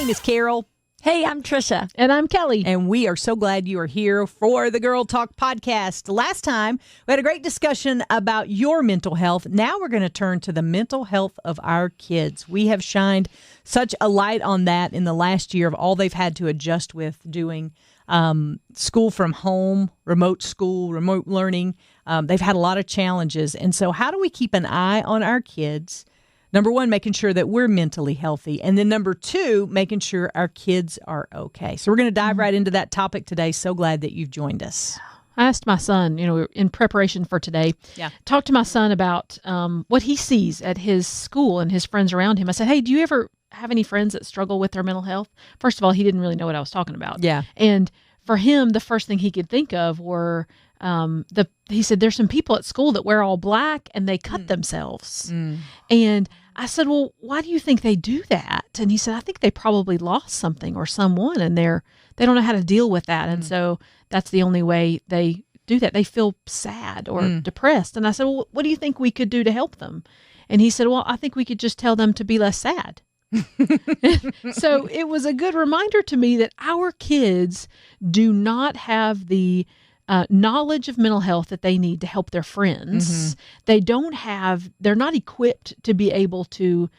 name is Carol. Hey, I'm Trisha. And I'm Kelly. And we are so glad you are here for the Girl Talk podcast. Last time, we had a great discussion about your mental health. Now we're going to turn to the mental health of our kids. We have shined such a light on that in the last year of all they've had to adjust with doing school from home, remote school, remote learning. They've had a lot of challenges. And so how do we keep an eye on our kids? Number one, making sure that we're mentally healthy. And then number two, making sure our kids are okay. So we're going to dive right into that topic today. So glad that you've joined us. I asked my son, in preparation for today, talked to my son about what he sees at his school and his friends around him. I said, hey, do you ever have any friends that struggle with their mental health? First of all, he didn't really know what I was talking about. Yeah. And for him, the first thing he could think of were he said, there's some people at school that wear all black and they cut themselves. And I said, well, why do you think they do that? And he said, I think they probably lost something or someone and they don't know how to deal with that. And so that's the only way they do that. They feel sad or depressed. And I said, well, what do you think we could do to help them? And he said, well, I think we could just tell them to be less sad. So it was a good reminder to me that our kids do not have the knowledge of mental health that they need to help their friends. They're not equipped to be able to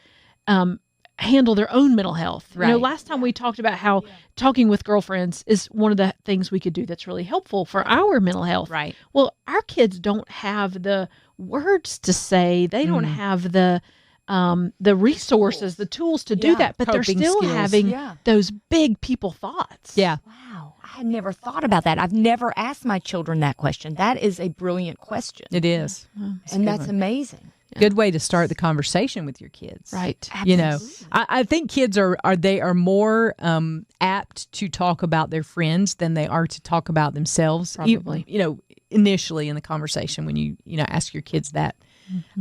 handle their own mental health. Right. Last time we talked about how talking with girlfriends is one of the things we could do that's really helpful for our mental health. Right. Well, our kids don't have the words to say. They don't have the resources, the tools to do that, but they're Coping still skills. having those big people thoughts. Yeah. Wow. I had never thought about that. I've never asked my children that question. That is a brilliant question. It is. And that's amazing. Good way to start the conversation with your kids. Right. I think kids are more apt to talk about their friends than they are to talk about themselves. Probably. Initially in the conversation when you ask your kids that,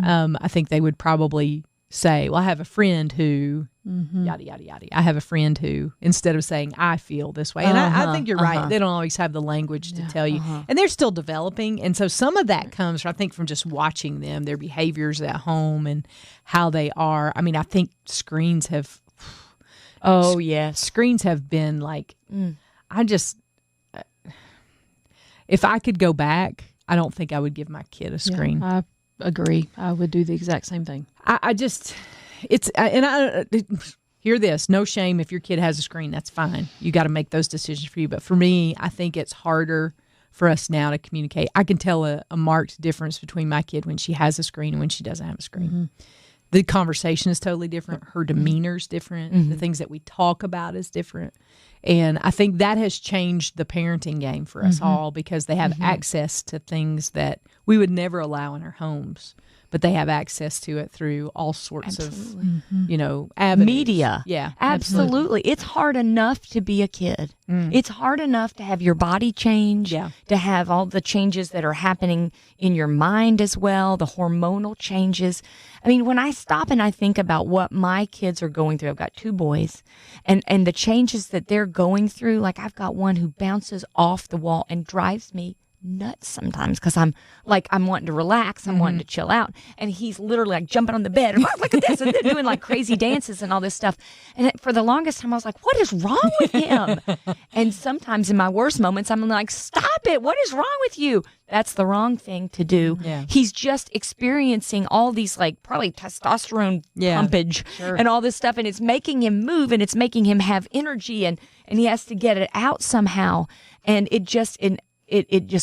I think they would probably say, well, I have a friend who, yada, yada, yada. I have a friend who, instead of saying, I feel this way. And I think you're right. They don't always have the language to tell you. And they're still developing. And so some of that comes, I think, from just watching them, their behaviors at home and how they are. I mean, I think screens have... Oh, yes. Screens have been like... if I could go back, I don't think I would give my kid a screen. I agree. I would do the exact same thing. Hear this, no shame if your kid has a screen, that's fine. You got to make those decisions for you. But for me, I think it's harder for us now to communicate. I can tell a marked difference between my kid when she has a screen and when she doesn't have a screen. The conversation is totally different. Her demeanor is different. The things that we talk about is different. And I think that has changed the parenting game for us all because they have access to things that we would never allow in our homes. But they have access to it through all sorts of, avenues. Media. Yeah. Absolutely. It's hard enough to be a kid. It's hard enough to have your body change, to have all the changes that are happening in your mind as well, the hormonal changes. I mean, when I stop and I think about what my kids are going through, I've got 2 boys, and the changes that they're going through, like I've got one who bounces off the wall and drives me nuts sometimes because I'm wanting to relax, I'm wanting to chill out, and he's literally like jumping on the bed and look at this, and they're doing like crazy dances and all this stuff. And for the longest time I was like, what is wrong with him? And sometimes in my worst moments I'm like, stop it, what is wrong with you? That's the wrong thing to do. He's just experiencing all these like probably testosterone pumpage and all this stuff, and it's making him move and it's making him have energy, and he has to get it out somehow, and it just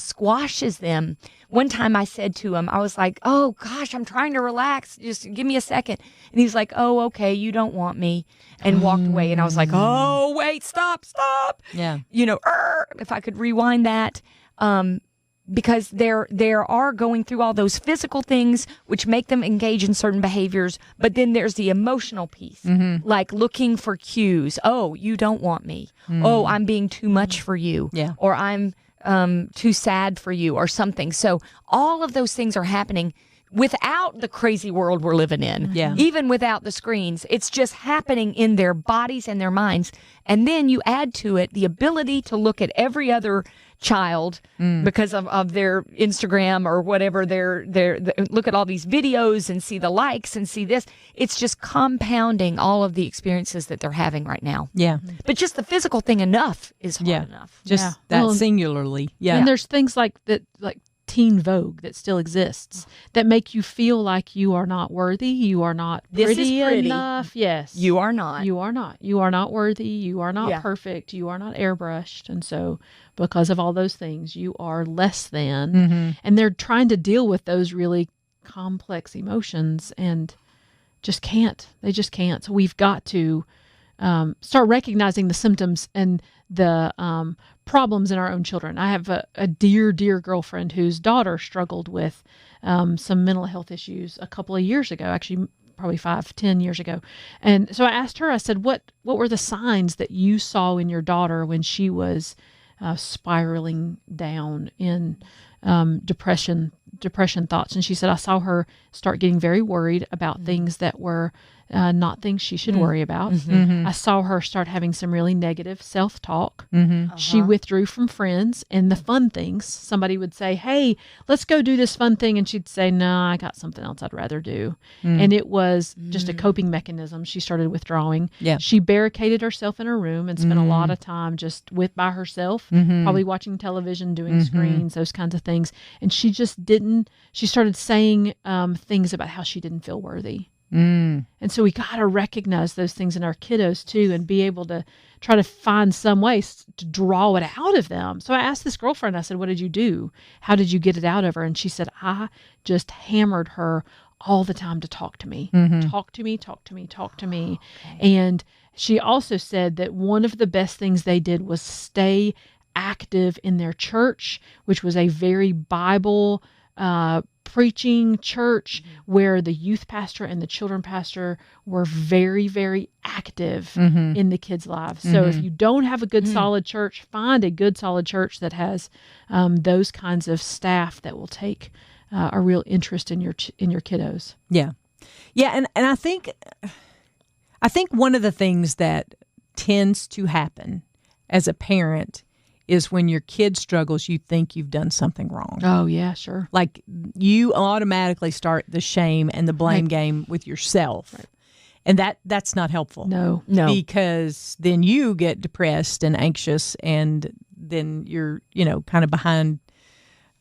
squashes them. One time I said to him, I was like, oh gosh, I'm trying to relax. Just give me a second. And he's like, oh, okay, you don't want me. And walked away. And I was like, oh, wait, stop. Yeah. If I could rewind that. Because they are going through all those physical things which make them engage in certain behaviors, but then there's the emotional piece, like looking for cues. Oh, you don't want me. Oh, I'm being too much for you. Or I'm too sad for you or something. So all of those things are happening without the crazy world we're living in. Yeah. Even without the screens, it's just happening in their bodies and their minds. And then you add to it the ability to look at every other child because of their Instagram or whatever, look at all these videos and see the likes and see this. It's just compounding all of the experiences that they're having right now. Yeah. But just the physical thing enough is hard enough. Just that Well, singularly. Yeah. And there's things like that, like Teen Vogue that still exists that make you feel like you are not worthy, you are not This is pretty pretty. enough. Yes. You are not. You are not. You are not worthy. You are not Yeah. perfect. You are not airbrushed. And so, because of all those things, you are less than. Mm-hmm. And they're trying to deal with those really complex emotions and just can't. They just can't. So, we've got to start recognizing the symptoms and the problems in our own children. I have a dear, dear girlfriend whose daughter struggled with some mental health issues a couple of years ago, actually probably 5-10 years ago. And so I asked her, I said, what were the signs that you saw in your daughter when she was spiraling down in depression thoughts? And she said, I saw her start getting very worried about things that were not things she should worry about. I saw her start having some really negative self-talk. She withdrew from friends and the fun things. Somebody would say, hey, let's go do this fun thing. And she'd say, no, I got something else I'd rather do. And it was just a coping mechanism. She started withdrawing. Yeah. She barricaded herself in her room and spent a lot of time just by herself, probably watching television, doing screens, those kinds of things. And she just she started saying things about how she didn't feel worthy. And so we got to recognize those things in our kiddos too, and be able to try to find some ways to draw it out of them. So I asked this girlfriend, I said, what did you do? How did you get it out of her? And she said, I just hammered her all the time to talk to me, talk to me, talk to me, talk to me. Okay. And she also said that one of the best things they did was stay active in their church, which was a very Bible preaching church where the youth pastor and the children pastor were very, very active in the kids' lives. So if you don't have a good solid church, find a good solid church that has those kinds of staff that will take a real interest in your kiddos. Yeah. Yeah. And I think one of the things that tends to happen as a parent is when your kid struggles, you think you've done something wrong. Oh, yeah, sure. Like you automatically start the shame and the blame game with yourself. Right. And that's not helpful. No. Because then you get depressed and anxious, and then you're, kind of behind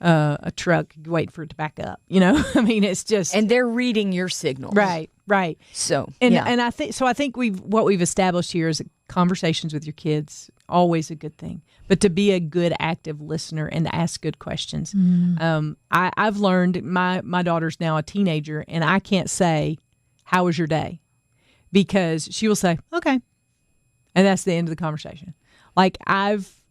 a truck waiting for it to back up. I mean, it's just... And they're reading your signals. Right. So, and I think what we've established here is conversations with your kids, always a good thing. But to be a good active listener and to ask good questions. I've learned my daughter's now a teenager, and I can't say, how was your day? Because she will say, okay. And that's the end of the conversation. Like I've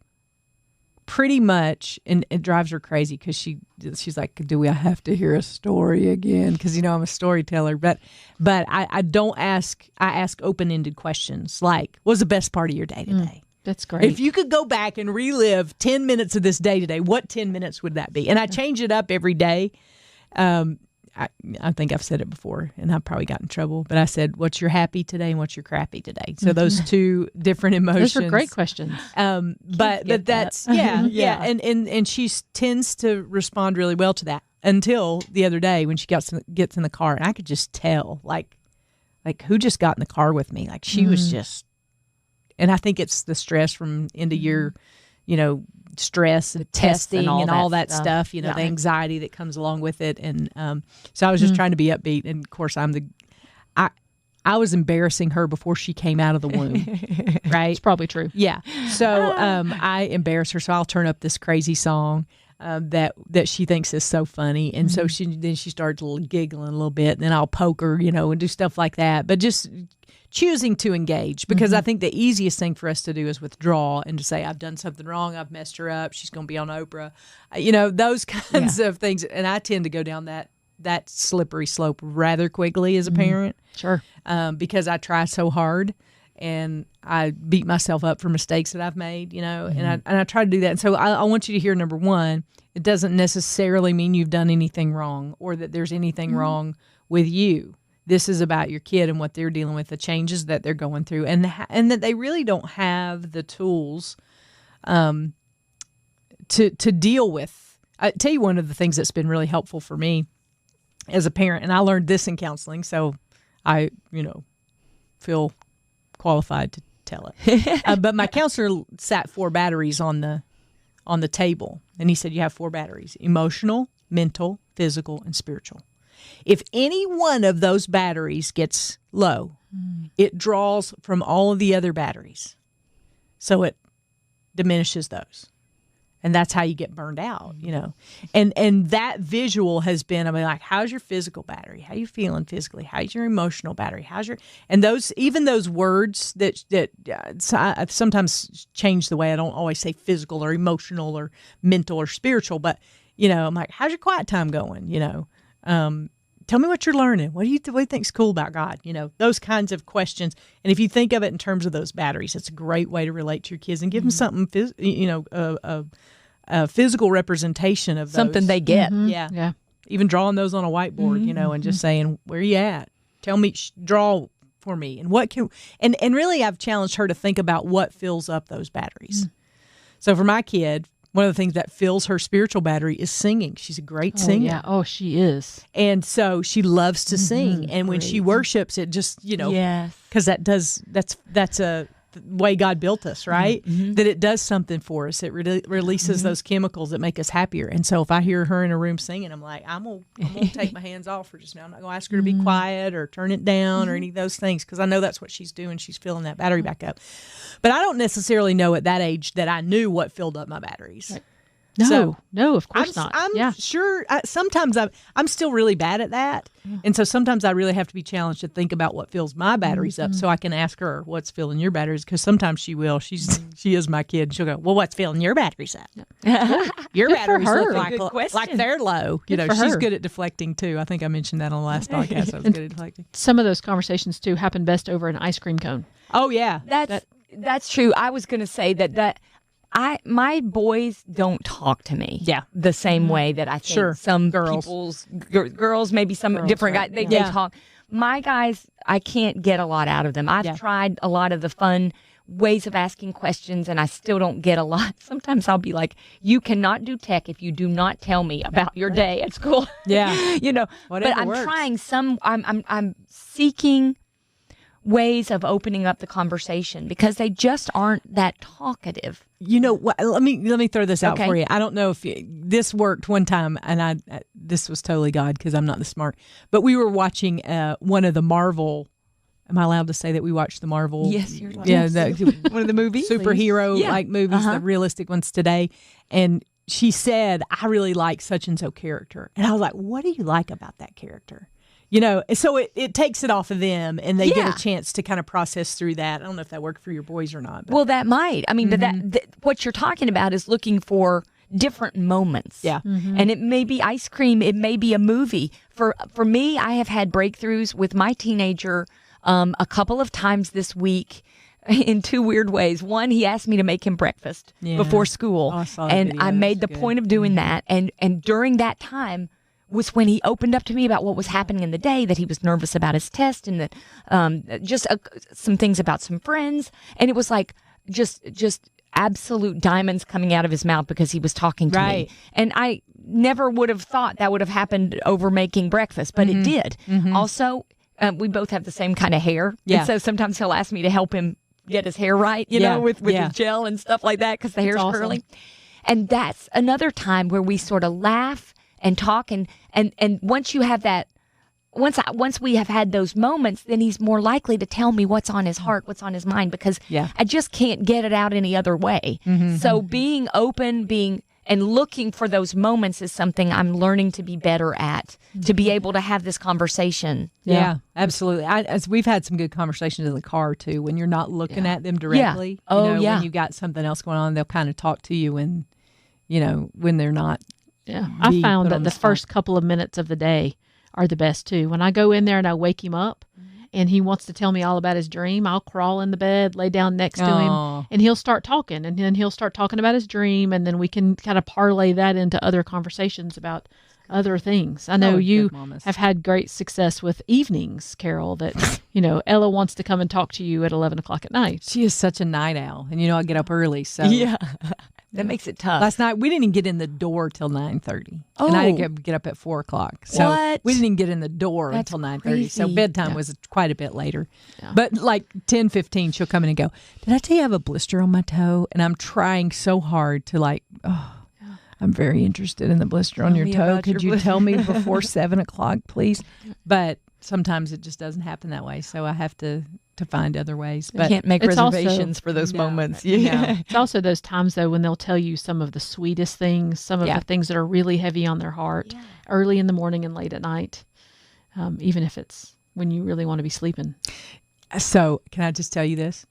pretty much, and it drives her crazy because she's like, do we have to hear a story again? Because I'm a storyteller, but I don't ask. I ask open-ended questions like, what's the best part of your day today? That's great. If you could go back and relive 10 minutes of this day today, what 10 minutes would that be? And I change it up every day. I think I've said it before, and I've probably gotten in trouble, but I said, what's your happy today and what's your crappy today? So those two different emotions. Those are great questions. But that's, yeah. And she tends to respond really well to that until the other day when she gets in the car, and I could just tell, like who just got in the car with me? Like she was just, and I think it's the stress from end of year, stress and testing and all that stuff, the anxiety that comes along with it. And so I was just trying to be upbeat. And of course, I was embarrassing her before she came out of the womb, right? It's probably true. Yeah. So I embarrass her. So I'll turn up this crazy song that she thinks is so funny. And so she starts giggling a little bit, and then I'll poke her, and do stuff like that. But just choosing to engage, because I think the easiest thing for us to do is withdraw and to say, I've done something wrong, I've messed her up, she's going to be on Oprah, those kinds of things. And I tend to go down that slippery slope rather quickly as a parent. Sure. Because I try so hard and I beat myself up for mistakes that I've made, and I try to do that. And so I want you to hear, number one, It doesn't necessarily mean you've done anything wrong or that there's anything wrong with you. This is about your kid and what they're dealing with, the changes that they're going through, and that they really don't have the tools to deal with. I tell you, one of the things that's been really helpful for me as a parent, and I learned this in counseling, so I, feel qualified to tell it. But my counselor sat 4 batteries on the table, and he said, you have 4 batteries: emotional, mental, physical, and spiritual. If any one of those batteries gets low, it draws from all of the other batteries. So it diminishes those. And that's how you get burned out, And that visual has been, like, how's your physical battery? How you feeling physically? How's your emotional battery? And those words that I've sometimes changed the way. I don't always say physical or emotional or mental or spiritual, but, I'm like, how's your quiet time going? Tell me what you're learning. What do you think's cool about God? Those kinds of questions. And if you think of it in terms of those batteries, it's a great way to relate to your kids and give them something, a physical representation of those. Something they get. Yeah. Even drawing those on a whiteboard, and just saying, where are you at? Tell me, draw for me. And and really I've challenged her to think about what fills up those batteries. So for my kid, one of the things that fills her spiritual battery is singing. She's a great singer. Yeah. Oh, she is. And so she loves to sing. And when she worships, it just, Yes. because that's a way God built us, right? That it does something for us. It releases those chemicals that make us happier. And so if I hear her in a room singing, I'm like, I'm gonna take my hands off for just now. I'm not gonna ask her to be quiet or turn it down or any of those things, because I know that's what she's doing. She's filling that battery back up. But I don't necessarily know at that age that I knew what filled up my batteries. Right. No, of course not. I'm sure. Sometimes I'm still really bad at that, and so sometimes I really have to be challenged to think about what fills my batteries up, so I can ask her what's filling your batteries. Because sometimes she will. She is my kid. She'll go, well, what's filling your batteries up? Your batteries look like they're low. She's good at deflecting too. I think I mentioned that on the last podcast. I was good at deflecting. Some of those conversations too happen best over an ice cream cone. Oh yeah, that's true. I was going to say that. My boys don't talk to me the same way that I think some girls, maybe some girls, different guys, they talk. My guys, I can't get a lot out of them. I've tried a lot of the fun ways of asking questions, and I still don't get a lot. Sometimes I'll be like, you cannot do tech if you do not tell me about your day at school. Yeah. But I'm trying I'm seeking ways of opening up the conversation because they just aren't that talkative. Let me throw this out for you. I don't know if this worked one time, and this was totally God because I'm not this smart. But we were watching one of the Marvel. Am I allowed to say that we watched the Marvel? Yes, you're allowed. Yeah, one of the movies, superhero movies, the realistic ones today. And she said, "I really like such and so character," and I was like, "What do you like about that character?" So it takes it off of them, and they get a chance to kind of process through that. I don't know if that worked for your boys or not. But. Well, that might. I mean, but what you're talking about is looking for different moments. Yeah. And it may be ice cream. It may be a movie. For me, I have had breakthroughs with my teenager a couple of times this week in 2 weird ways. One, he asked me to make him breakfast before school. Oh, I saw that and video. I made the point of doing that. And during that time, was when he opened up to me about what was happening in the day, that he was nervous about his test, and that just some things about some friends. And it was like just absolute diamonds coming out of his mouth because he was talking to me. And I never would have thought that would have happened over making breakfast, but it did. Also, we both have the same kind of hair. Yeah. And so sometimes he'll ask me to help him get his hair right, with his gel and stuff like that because the hair's curly. And that's another time where we sort of laugh and talk, and once you have that, once we have had those moments, then he's more likely to tell me what's on his heart, what's on his mind, because I just can't get it out any other way. So being open, and looking for those moments is something I'm learning to be better at, to be able to have this conversation. Yeah, absolutely. As we've had some good conversations in the car too, when you're not looking at them directly. When you got something else going on, they'll kind of talk to you when they're not. Yeah, I found that the first couple of minutes of the day are the best too. When I go in there and I wake him up and he wants to tell me all about his dream, I'll crawl in the bed, lay down next to Aw. him, and he'll start talking. And then he'll start talking about his dream, and then we can kind of parlay that into other conversations about other things. I know Oh, you good mamas. have had great success with evenings, Carol, that, Ella wants to come and talk to you at 11 o'clock at night. She is such a night owl, and I get up early. So That makes it tough. last night we didn't even get in the door till 9:30, Oh. and I didn't get up at 4:00. So What? we didn't even get in the door That's until 9:30. So crazy. bedtime was quite a bit later. Yeah. But like 10:15, she'll come in and go, "Did I tell you I have a blister on my toe?" And I'm trying so hard to I'm very interested in the blister on Tell your me toe. about Could your you tell me before 7:00, please? But sometimes it just doesn't happen that way, so I have to find other ways. You But can't make it's also- reservations for those moments. no. It's also those times, though, when they'll tell you some of the sweetest things, some of Yeah. the things that are really heavy on their heart, early in the morning and late at night, even if it's when you really want to be sleeping. So, can I just tell you this?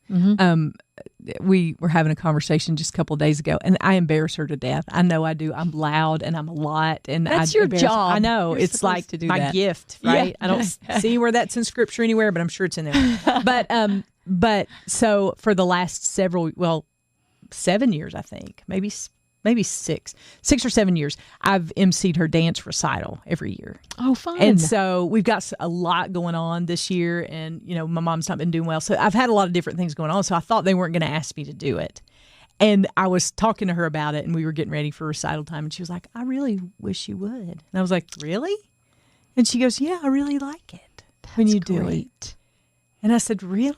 We were having a conversation just a couple of days ago, and I embarrass her to death. I know I do. I'm loud and I'm a lot, and That's I your embarrass- job. I know You're it's supposed like to do my that. gift, right? Yeah. I don't see where that's in scripture anywhere, but I'm sure it's in there. But so for the last 7 years, I think, maybe 6 or 7 years, I've emceed her dance recital every year. Oh, fun. And so we've got a lot going on this year, and my mom's not been doing well, so I've had a lot of different things going on. So I thought they weren't going to ask me to do it, and I was talking to her about it, and we were getting ready for recital time, and she was like, "I really wish you would," and I was like, "Really?" And she goes, "Yeah, I really like it when you do it." And I said, "Really?"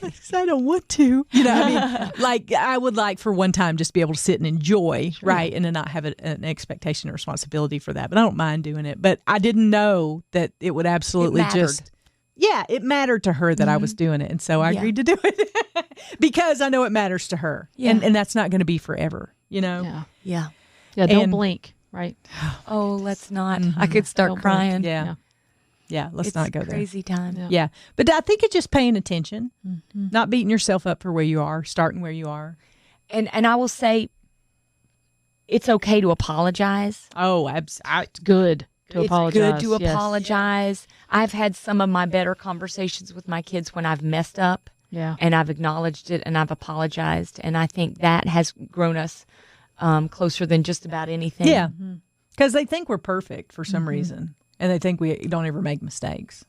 I don't want to. I would like for one time just be able to sit and enjoy, right? And then not have an expectation or responsibility for that. But I don't mind doing it. But I didn't know that it would absolutely it mattered to her that I was doing it. And so I agreed to do it because I know it matters to her. Yeah. And that's not going to be forever, Yeah. Yeah. Yeah, don't And- blink, right? Oh, let's not. I could start Don't blink. crying. Yeah. Yeah, let's It's not go there. crazy time. Yeah. Yeah. But I think it's just paying attention, not beating yourself up for where you are, starting where you are. And I will say, it's okay to apologize. Oh, It's good to apologize. It's good to yes. apologize. I've had some of my better conversations with my kids when I've messed up. Yeah. And I've acknowledged it and I've apologized. And I think that has grown us closer than just about anything. Yeah. Because they think we're perfect for some reason. And they think we don't ever make mistakes.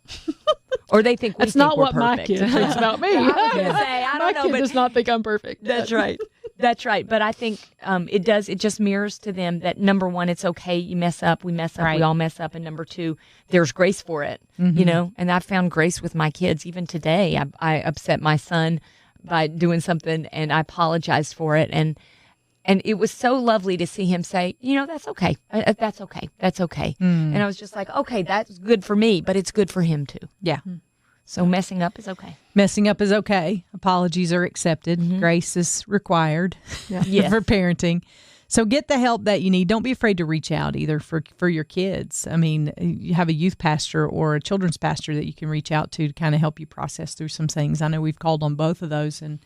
Or they think we That's think not we're what my perfect. kid thinks about me. I was gonna say, I My don't know, kid but does not think I'm perfect. that's right. That's right. But I think it does. It just mirrors to them that, number one, it's okay. You mess up. We mess up. Right. We all mess up. And number two, there's grace for it. And I've found grace with my kids. Even today, I upset my son by doing something, and I apologized for it. And it was so lovely to see him say, that's okay. That's okay. That's okay. And I was just like, okay, that's good for me, but it's good for him too. Yeah. So messing up is okay. Messing up is okay. Apologies are accepted. Grace is required Yes. for parenting. So get the help that you need. Don't be afraid to reach out either for your kids. I mean, you have a youth pastor or a children's pastor that you can reach out to kind of help you process through some things. I know we've called on both of those in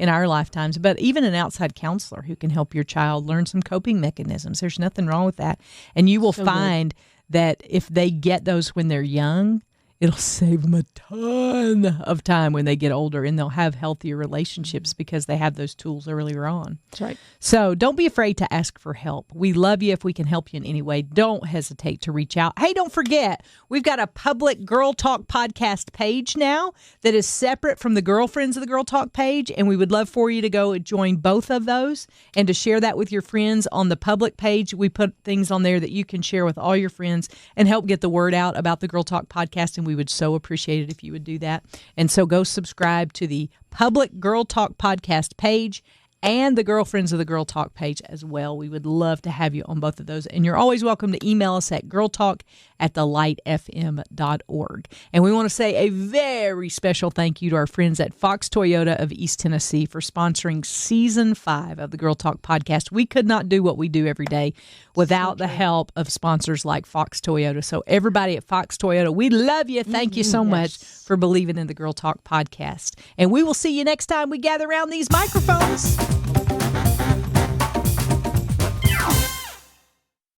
our lifetimes, but even an outside counselor who can help your child learn some coping mechanisms. There's nothing wrong with that. And you will find that if they get those when they're young, it'll save them a ton of time when they get older, and they'll have healthier relationships because they have those tools earlier on. That's right. So don't be afraid to ask for help. We love you if we can help you in any way. Don't hesitate to reach out. Hey, don't forget, we've got a public Girl Talk podcast page now that is separate from the Girlfriends of the Girl Talk page, and we would love for you to go join both of those and to share that with your friends. On the public page, we put things on there that you can share with all your friends and help get the word out about the Girl Talk podcast, and we would so appreciate it if you would do that. And so go subscribe to the public Girl Talk podcast page and the Girlfriends of the Girl Talk page as well. We would love to have you on both of those. And you're always welcome to email us at girltalk@thelightfm.org. And we want to say a very special thank you to our friends at Fox Toyota of East Tennessee for sponsoring Season 5 of the Girl Talk podcast. We could not do what we do every day without the help of sponsors like Fox Toyota. So everybody at Fox Toyota, we love you. Thank you so much for believing in the Girl Talk podcast. And we will see you next time we gather around these microphones.